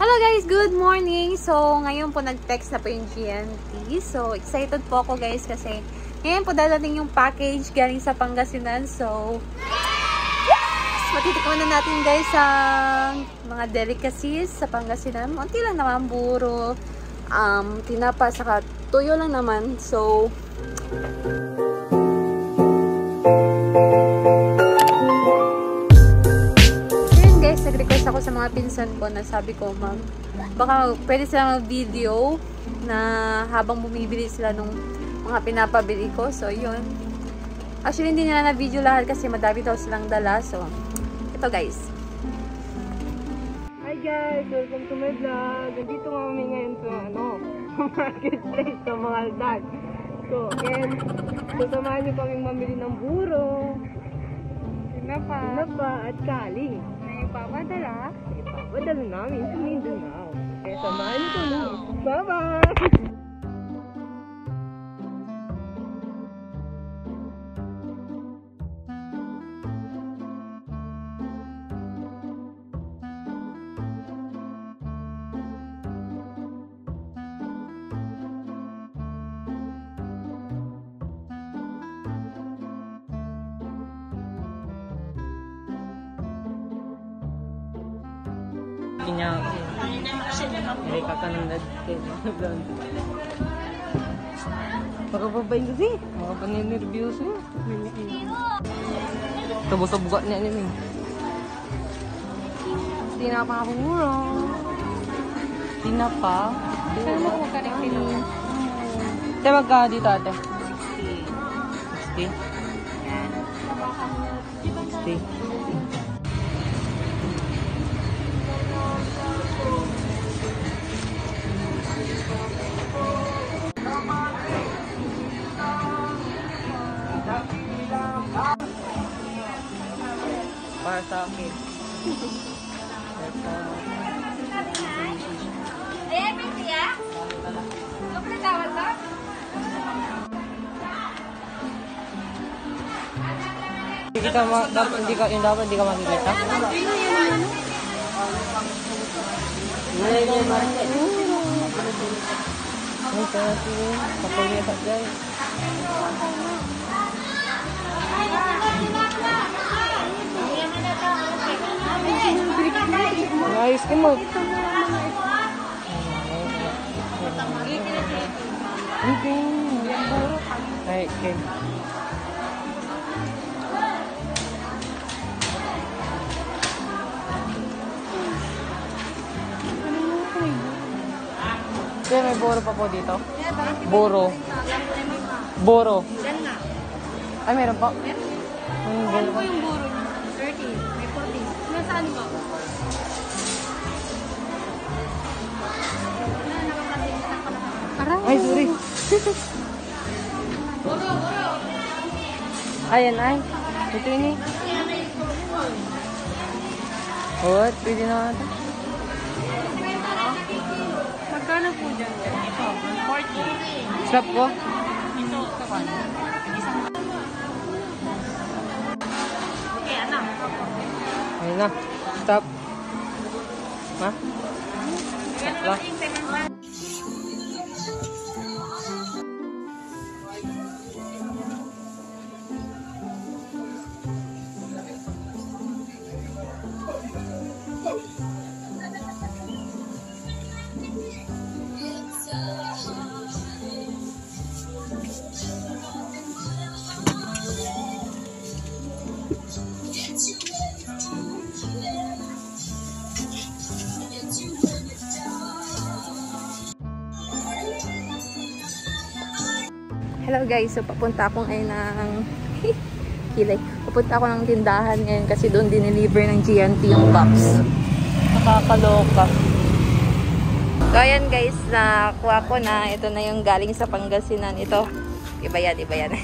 Hello guys, good morning! So, ngayon po nag-text na po yung GNT. So, excited po ako guys kasi ngayon po dadating yung package galing sa Pangasinan. So, yes! Matitikman na natin guys ang mga delicacies sa Pangasinan. Unti lang naman, buro, tinapa, saka tuyo lang naman. So, nag-request ako sa mga pinsan ko na sabi ko, ma'am, baka pwede silang mag-video na habang bumibili sila nung mga pinapabili ko. So, yun. Actually, hindi nila na-video lahat kasi madami daw silang dala. So, ito guys. Hi guys! Welcome to my vlog. Nandito nga kami ngayon sa marketplace sa mga aldag. So, again, sasamahan nyo kaming mamili ng buro, tinapa at kaling. Ipapadala namin sa Mindanao. Kaya samahan nyo kami. Bye-bye! Niya ay kakanunad kay blonde. Pagkababayin kasi. Mga paninirviews niya. Tabo sa buka niya niya. Tinapa ako muro. Tinapa? Saan mo ko ka rin pinula? Ate, magkano dito ate? 60? 60? Para sa akin. Ayan, Minty, ah? Ano pa natawag ka? Hindi ka makikita. Ay, kasi kapag niya sa dyan. Ayos ka mo. Ay, okay. Kaya may boro pa po dito? Boro. Boro. Ay, meron po? Ano po yung buro niya? 30, may 40. Nasaan ba? Ay, sorry. Ayan, ay. Ito yun eh. What? Pwede na ito. Magkano po dyan? Ito, 40. Stop ko. Ito, okay, anak. Ayun na. Stop. Ha? Stop lang. Hello guys, so papunta ako ngayon ng kilay. Papunta ako ng tindahan ngayon kasi doon dineliver ng GNT yung box. Nakakaloka. So ayan guys, nakuha ko na. Ito na yung galing sa Pangasinan. Ito, iba yan.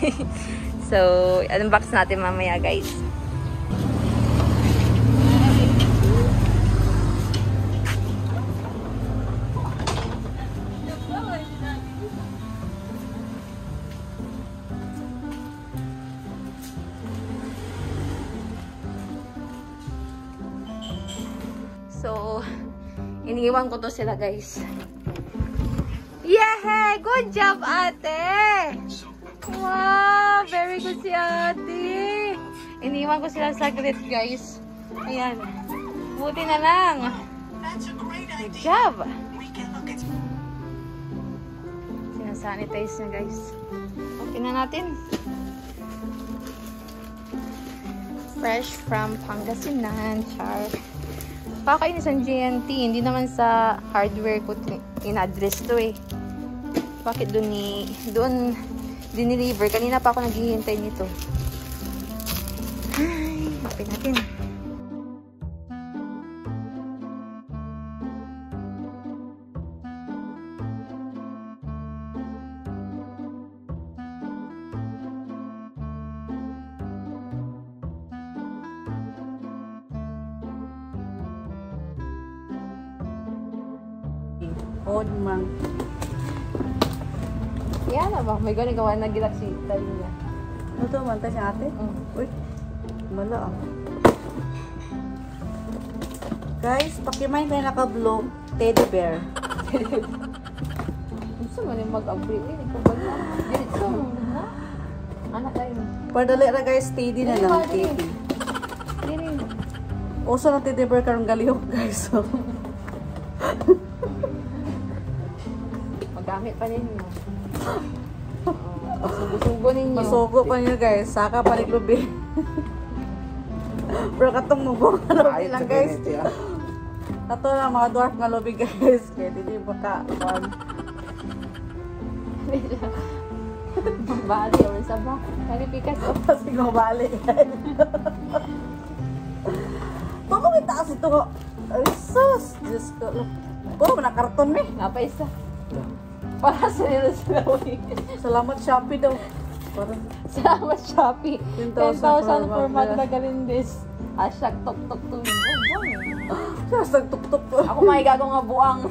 So, unbox natin mamaya guys. Iniwan ko to sila, guys. Yay! Good job, ate! Wow! Very good si ate! Iniwan ko sila saglit, guys. Ayan. Buti na lang. Good job! Sinasanitize niya, guys. Okay na natin. Fresh from Pangasinan. Char. Pakainis ang GNT. Hindi naman sa hardware ko in-address to eh. Bakit doon diniliver? Kanina pa ako naghihintay nito. Ay, open natin. Odd man. Yan na ba? May gano'n gawa na gilak si Talina. Ito, mantay si ate? Uy, mala ah. Guys, pakimain tayo naka-vlog, teddy bear. Gusto mo rin mag-abri. Ikaw ba na? Dito na. Anak tayo. Pardali na guys, teddy na lang, teddy. Uso ng teddy bear karong galihok guys. Magamit pa ninyo. Sugo-sugo ninyo. Masugo pa ninyo guys. Saka paliglubi. Pero katong mubong nga lobi lang guys. Kato na mga dwarf nga lobi guys. Kaya hindi baka Mabali or sabak. Kalipikas o. Kasi mabali guys. Toko may taas ito ko. Ay sus. Diyos ko. Puro mo na karton eh. Napa isa. Para sa nila sila. Salamat Shopee daw. Salamat Shopee. 10,000 for Magda Galindez. Hashtag tok-tok to me. Hashtag tok-tok to. Ako maigago nga buang.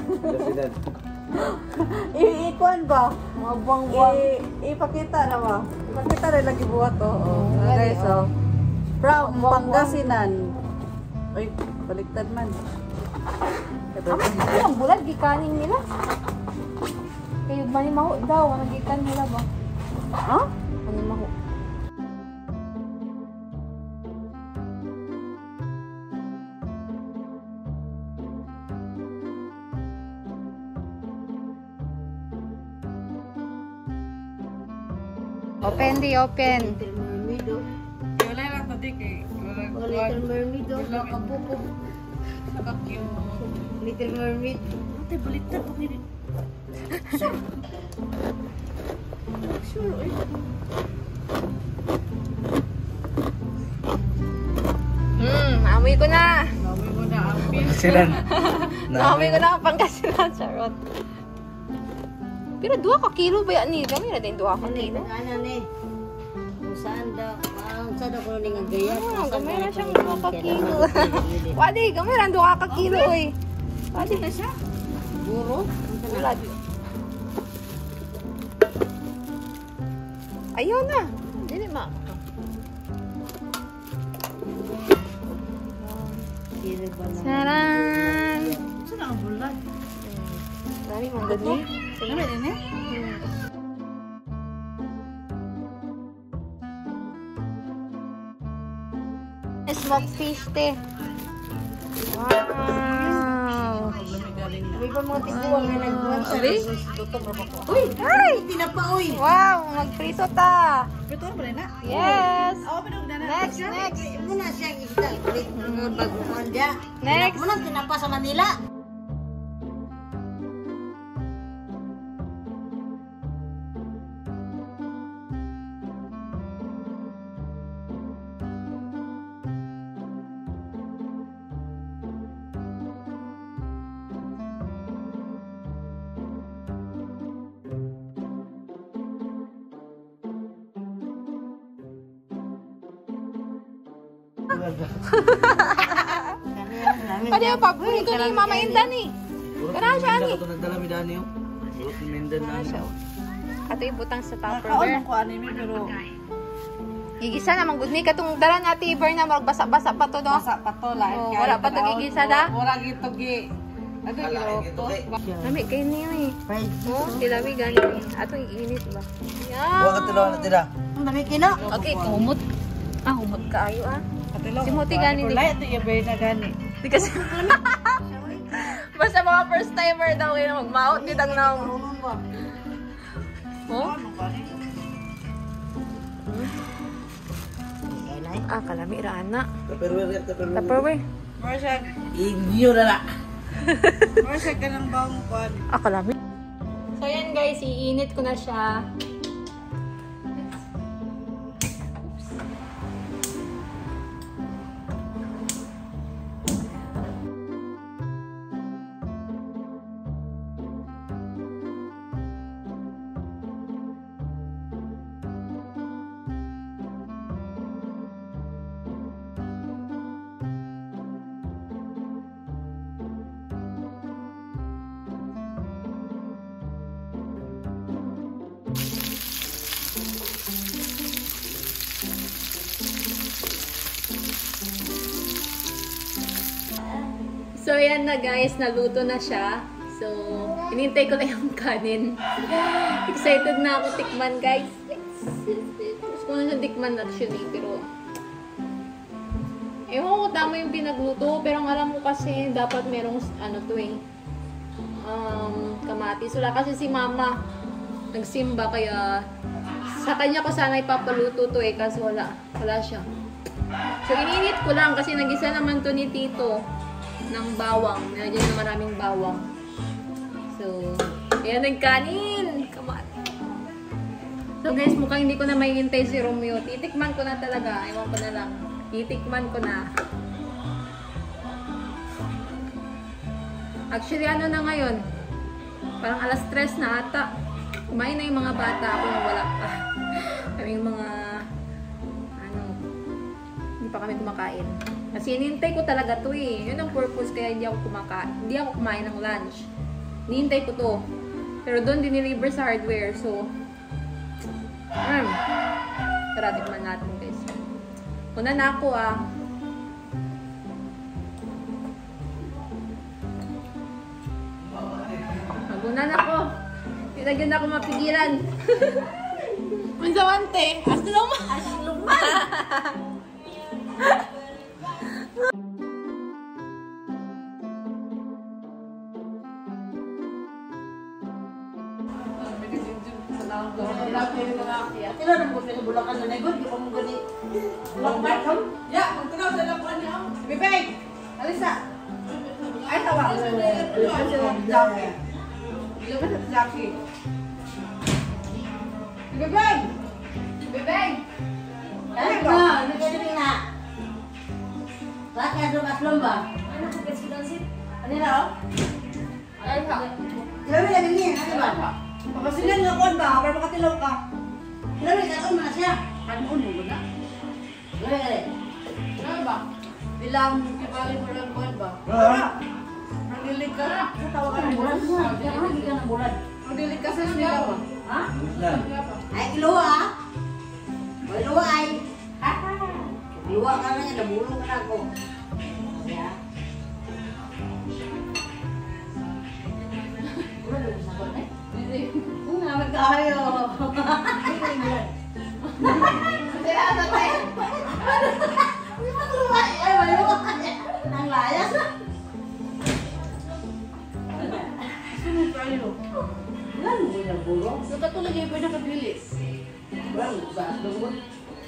Ikuan ba? Mga buang-buang. Ipakita na ba? Ipakita na lagi buhat to. Guys, oh. From Pangasinan. Uy, baliktad man. Ay, ang bulag, gikanin nila. Kayo manimaho daw, nagikan nila ba? Ha? Manimaho. Open di open. Wala lang tadi kay. Little Mermaid daw, nakapupog. Little Mermaid. Ate, baliktad pa nila. Sure, oy. Amoy ko na. Amoy mo na ang Pangasinan. Amoy ko na ang Pangasinan, charot. Pero 2 ka kilo ba yan ni? Kami na din 2 ka kilo. Ano ni? Kung saan daw, saan daw ko ning ang gaya. Kami na siyang 2 ka kilo. Wadi, kami na 2 ka kilo eh. Wadi na siya. Buro? Wala di. Ayaw na. Dili ma. Kilo ba na? Saran! Saan ang bulag? Dami mong gani. Ano din eh? Smoked fish, te. Wow! May pa mga tiguan na nagbuwan sa Abi? Uy! Ay! Hindi na pa, uy! Wow! Magprito ta! Pero ba na? Yes! Oo, pero na. Next, next! Muna siya isda. Baguhan dia. Next! Muna tinapa sa Manila. Pwede yung paborito ni Mama Indan eh. Kaya siya ni. Ito nagdala mi dani yung. Surot ni Mindan na. Ato ibutang sa Kaon Tupperware. ko anime pero Gigisa naman gud ni katong dala na Tiber na magbasa-basa pa to do. basa pa to lahat. Oh, wala pa to gigisa da? Wala gito gi Ato ginawa ko. Lami kayo niyo eh. Oh, dilami gani eh. Atong iinit ba? Buwa ka tulo na tira. Okay, kumot. Humot ka ayo ah. Si Moti gani di. Kulay ito yabay na gani. Di kasi. Basta mga first timer daw kayo mag-mount ditang nang. Oh? Kalami rana. Tupperware. Marsa, Inyo na na. marsa ka ng bawang kwan. Kalami. So yan guys, iinit ko na siya. So, yan na guys. Naluto na siya. So, hinintay ko na yung kanin. Excited na ako tikman guys. Gusto ko na siya tikman actually. Pero, ewan ko tama yung pinagluto. Pero ang alam ko kasi, dapat merong, ano to eh, kamatis. Wala kasi si mama nagsimba. Kaya, sa kanya ko sana ipapaluto to eh. Kasi wala siya. So, ininit ko lang kasi nagisa naman to ni Tito ng bawang. Nilagyan na maraming bawang. So, ayan ang kanin. Come on. So guys, mukhang hindi ko na mahihintay si Romeo. Titikman ko na talaga. Ewan ko na lang. Titikman ko na. Actually, ano na ngayon? Parang alas 3 na ata. Kumain na yung mga bata. Ako na wala pa. Kaming mga hindi pa kami kumakain. Kasi hinintay ko talaga to eh. Yun ang purpose kaya hindi ako kumain ng lunch. Hinintay ko to. Pero doon dineliver sa hardware. So, tara, tikman natin guys. Una na ako ah. Maguna na ako. Pinagyan na ako mapigilan. Mansawante. Asluma. Asluma. Sila nang buti ng Bulacan na negod, di pa mo gani. Lakbat kam? Ya, magtunaw sa lakuan niya. Bibay! Alisa! Ay, tawa. Jackie. Ilagay sa Jackie. Bibay! Bibay! Ano na? Nagkagaling na. Bakit ka mas lomba? Ano ko kasi dansit? Ano na oh? Ay, ha. Grabe na ganyan, ano ba? Pagkasilan nga kuwan ba? Para makatilaw ka. Grabe ka on na siya. Ano mo na? Grabe. Ano ba? Bilang kibali mo lang kuwan ba? Nandilig ka na. Tawa ka ng bulan mo. Hindi ka ng bulan. Nandilig ka sa sinila ba? Ha? Ay, iluwa ah. Iluwa ay. Iluwa ka na niya, nabulong ka na ako. Ya. Bulan mo sa kuwan eh? Hindi. Naman kayo. Hindi na sa tayo. Ay, maluwa. Nang layas. Sunod tayo. Bulan mo na bulong. Nakatulog yung pinakabilis. Bulan mo sa aslong.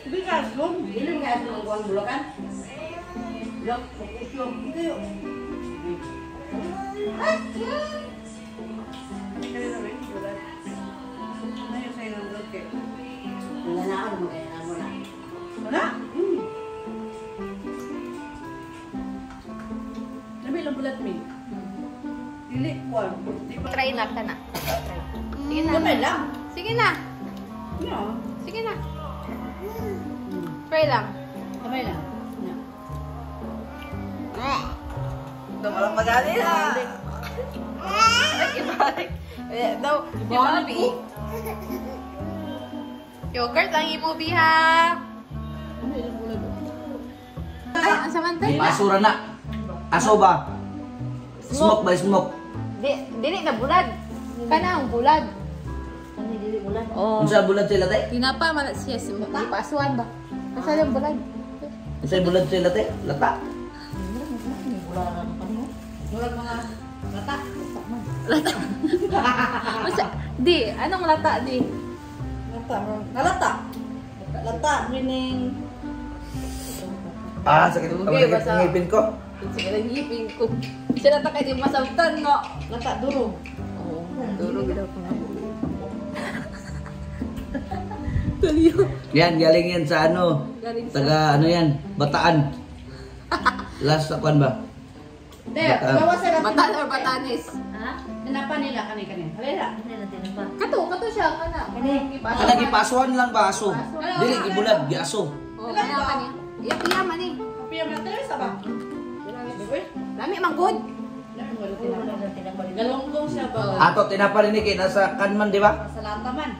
Bigas, lum. Hindi mo kaya aslong kuwan bulakan. Bulan, makusyo. Hindi yun. Kaya na rin, bulan. Ngayon sa'yo ng lagke. Nanganaan mo kaya na mo na. Wala? Nabi lang bulat mi. Dili, kuwan. Try na ka na. Sige na. Gamay lang. Sige na. Yeah. Sige na. Try lang. Gamay lang. Walang magali ha. Ibalik. Daw, ibalik. Yogurt ang imubi ha. Ay, ang samantay. Basura na. Aso ba? Smoke ba? Smoke. Dili na bulad. Kana ang bulad. Ano dili ulan? Oh. Unsa bulad sila tay? Tinapa man siya di pasuan ba? Asa yung bulad? Unsa bulad sila tay? Lata. Murag mga lata. Basta, di, anong lata di? Lata. Nalata. Lata meaning Ah, sakit Okay, sakit basta- ngipin ko. Sige lang hipin ko. Siya na takay di masabtan nga. lata duro. Oo, duro gila ko nga. Tuliyo. Yan, galing yan sa ano. Galing sa... Taga ano yan? Bataan. Last na kwan ba? Te, Bataan. bawas sa Batan or batanis? Ha? Tinapa nila kani. Halila. Nila tinapa. Kato siya, kana. Kani. Lagi pasuan lang ba aso? Dili gibulad gi aso. Oo, kaya kani. Iya man eh. Piya man tayo sa ba? Lami man good. Galonggong siya ba? Ato tinapa rin ni kay nasa kanman di ba? Sa lata man.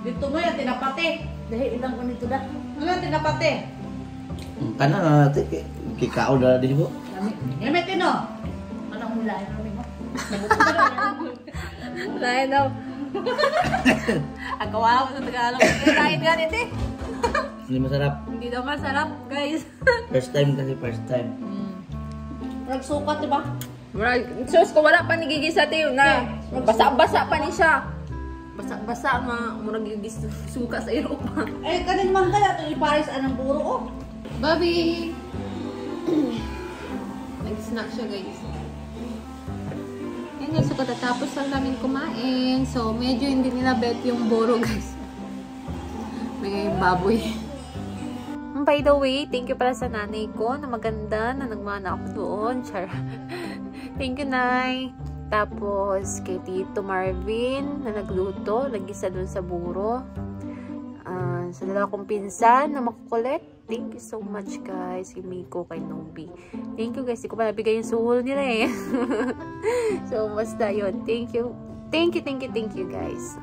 Dito mo yan, tinapate. Dahil ilang ko nito da. Ano yung tinapate? Kana na natin kikao na din po. Gamit yun o. Anong mula yun mo? Lain daw. Agawa ko sa Tagalog. Lain ganit eh. Hindi masarap. Hindi daw masarap, guys. First time kasi first time. Nagsukat, diba? Sus, kung wala pa nigigisa tayo na basa-basa pa ni siya. Basa-basa nga, murag gigis suka sa Europa. Eh, kanin man kaya ito iparis anong buro o. Bobby! Nag-snack siya, guys. Yan guys, so katatapos lang namin kumain. So, medyo hindi nila bet yung boro, guys. May baboy. By the way, thank you pala sa nanay ko na maganda na nagmana ako doon. Char. Thank you, Nay. Tapos, kay Tito Marvin na nagluto, nagisa doon sa buro. Sa dalawa kong pinsan na makukulit. Thank you so much, guys. Kay Miko, kay Nobi. Thank you, guys. Hindi ko pa nabigay yung suhol nila eh. So, basta yun. Thank you. Thank you, guys.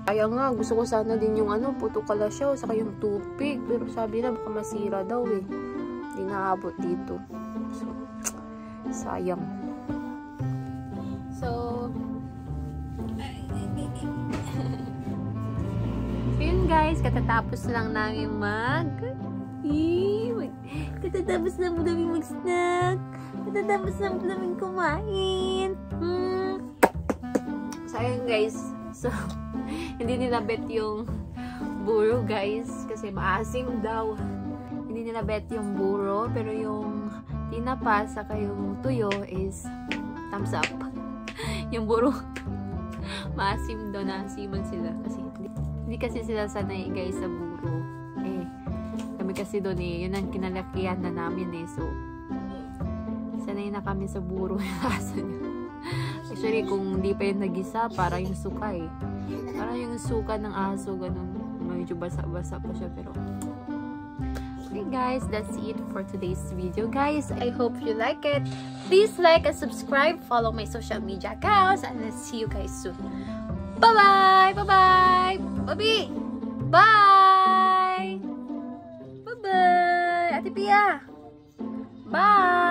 Kaya nga, gusto ko sana din yung puto kalasyaw, saka yung tupig. Pero sabi na, baka masira daw eh. Hindi naabot dito. So, sayang. So, yun guys, katatapos lang namin katatapos lang mo namin mag-snack. Katatapos lang mo namin kumain. Sayang guys. So, hindi nila bet yung buro guys kasi maasim daw. Hindi nila bet yung buro pero yung tinapa saka yung tuyo is thumbs up. Yung buro maasim daw, naasiman sila kasi hindi kasi sila sanay guys sa buro. Eh, kami kasi doon eh, yun ang kinalakihan na namin eh. So, sanay na kami sa buro. Actually, kung hindi pa yung nagisa, para yung suka eh. Para yung suka ng aso, ganun. Medyo basa-basa pa siya, pero... Okay guys, that's it for today's video. Guys, I hope you like it. Please like and subscribe. Follow my social media accounts. And let's see you guys soon. Bye-bye! Bye-bye! Bobby! Bye! Bye-bye! Ate Pia! Bye!